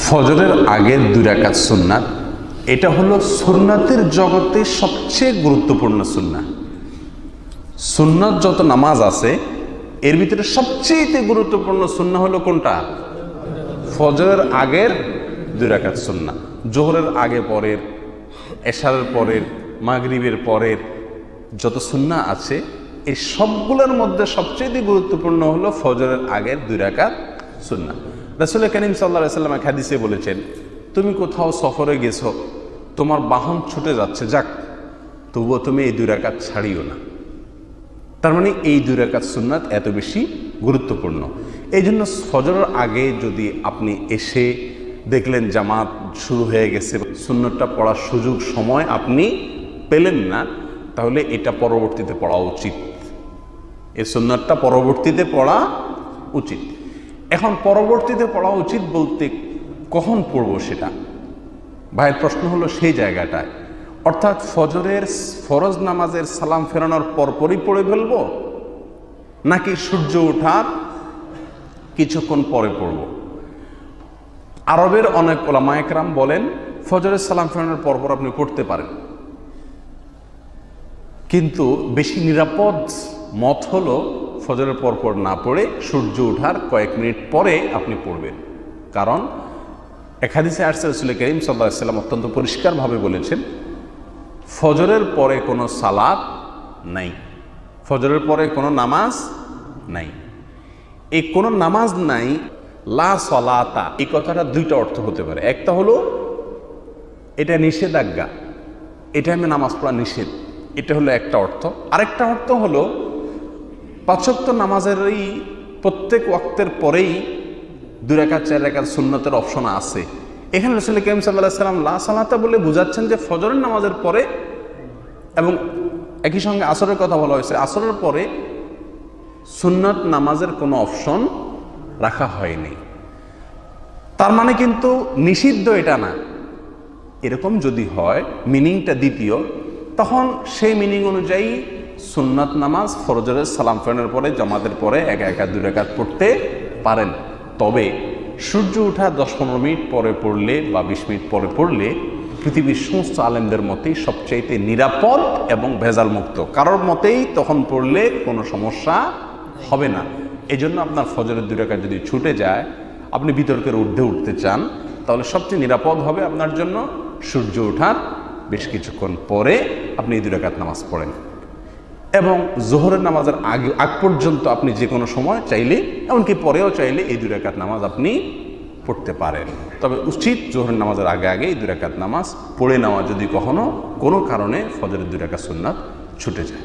ফজরের আগের 2 রাকাত সুন্নাত, এটা হলো সুন্নাতের জগতে সবচেয়ে গুরুত্বপূর্ণ সুন্নাত। সুন্নাত যত নামাজ আছে এর ভিতরে সবচেয়ে গুরুত্বপূর্ণ সুন্নাত হলো কোনটা? ফজরের আগের 2 রাকাত সুন্নাত। জোহরের আগে পরের, এশারের পরের, মাগরিবের পরের যত সুন্নাত আছে এই সবগুলোর মধ্যে সবচেয়ে গুরুত্বপূর্ণ হলো ফজরের আগের 2 রাকাত সুন্নাত। রাসূল করিম সাল্লাল্লাহু আলাইহি ওয়াসাল্লাম এক হাদিসে বলেছেন, তুমি কোথাও সফরে গেছো, তোমার বাহন ছুটে যাচ্ছে, যাক, তবুও তুমি এই 2 রাকাত ছাড়িও না। তার মানে এই 2 রাকাত সুন্নাত এত বেশি গুরুত্বপূর্ণ। এই জন্য ফজরের আগে যদি আপনি এসে দেখলেন জামাত শুরু হয়ে গেছে, সুন্নতটা পড়ার সুযোগ সময় আপনি পেলেন না, তাহলে এটা পরবর্তীতে পড়া উচিত। এই সুন্নতটা পরবর্তীতে পড়া উচিত। এখন পরবর্তীতে পড়া উচিত বলতে কখন পড়বো সেটা ভাইয়ের প্রশ্ন হলো সেই জায়গাটায়, অর্থাৎ ফজরের ফরজ নামাজের সালাম ফেরানোর পরপরই পড়ে ফেলবো, নাকি সূর্য ওঠার কিছুক্ষণ পরে পড়ব? আরবের অনেক ওলামা একরাম বলেন ফজরের সালাম ফেরানোর পরপর আপনি পড়তে পারেন, কিন্তু বেশি নিরাপদ মত হলো ফজরের পরপর না পড়ে সূর্য ওঠার কয়েক মিনিট পরে আপনি পড়বেন। কারণ এক হাদিসে আসছে রাসূল করিম সাল্লাল্লাহু আলাইহি ওয়াসাল্লাম অত্যন্ত পরিষ্কারভাবে বলেছেন, ফজরের পরে কোনো সালাত নাই, ফজরের পরে কোনো নামাজ নাই। এই কোনো নামাজ নাই, লা সালাতা, এই কথাটা 2টা অর্থ হতে পারে। একটা হলো এটা নিষেধাজ্ঞা, এটা আমি নামাজ পড়া নিষেধ, এটা হলো একটা অর্থ। আরেকটা অর্থ হলো 5 ওয়াক্ত নামাজেরই প্রত্যেক ওয়াক্তের পরেই 2 রাকাত 4 রাকাত সুন্নতের অপশন আছে। এখানে রাসূল করিম সাল্লাল্লাহু আলাইহি ওয়াসাল্লাম লা সালাতা বলে বোঝাচ্ছেন যে ফজরের নামাজের পরে, এবং একই সঙ্গে আসরের কথা বলা হয়েছে, আসরের পরে সুন্নত নামাজের কোনো অপশন রাখা হয়নি। তার মানে কিন্তু নিষিদ্ধ এটা না। এরকম যদি হয়, মিনিংটা দ্বিতীয়, তখন সেই মিনিং অনুযায়ী সুন্নাত নামাজ ফজরের সালাম ফেরানোর পরে জামাতের পরে একা 2 রাকাত পড়তে পারেন। তবে সূর্য ওঠা 10-15 মিনিট পরে পড়লে বা 20 মিনিট পরে পড়লে পৃথিবীর সমস্ত আলেমদের মতেই সবচাইতে নিরাপদ এবং ভেজাল মুক্ত। কারোর মতেই তখন পড়লে কোনো সমস্যা হবে না। এই জন্য আপনার ফজরের 2 রাকাত যদি ছুটে যায়, আপনি বিতর্কের ঊর্ধ্বে উঠতে চান, তাহলে সবচেয়ে নিরাপদ হবে আপনার জন্য সূর্য ওঠার বেশ কিছুক্ষণ পরে আপনি এই 2 রাকাত নামাজ পড়েন। এবং জোহরের নামাজের আগ পর্যন্ত আপনি যে কোনো সময় চাইলে, এমনকি পরেও চাইলে এই 2 রাকাত নামাজ আপনি পড়তে পারেন। তবে উচিত জোহরের নামাজের আগে এই 2 রাকাত নামাজ পড়ে নেওয়া, যদি কখনো কোনো কারণে ফজরের 2 রাকাত সুন্নাত ছুটে যায়।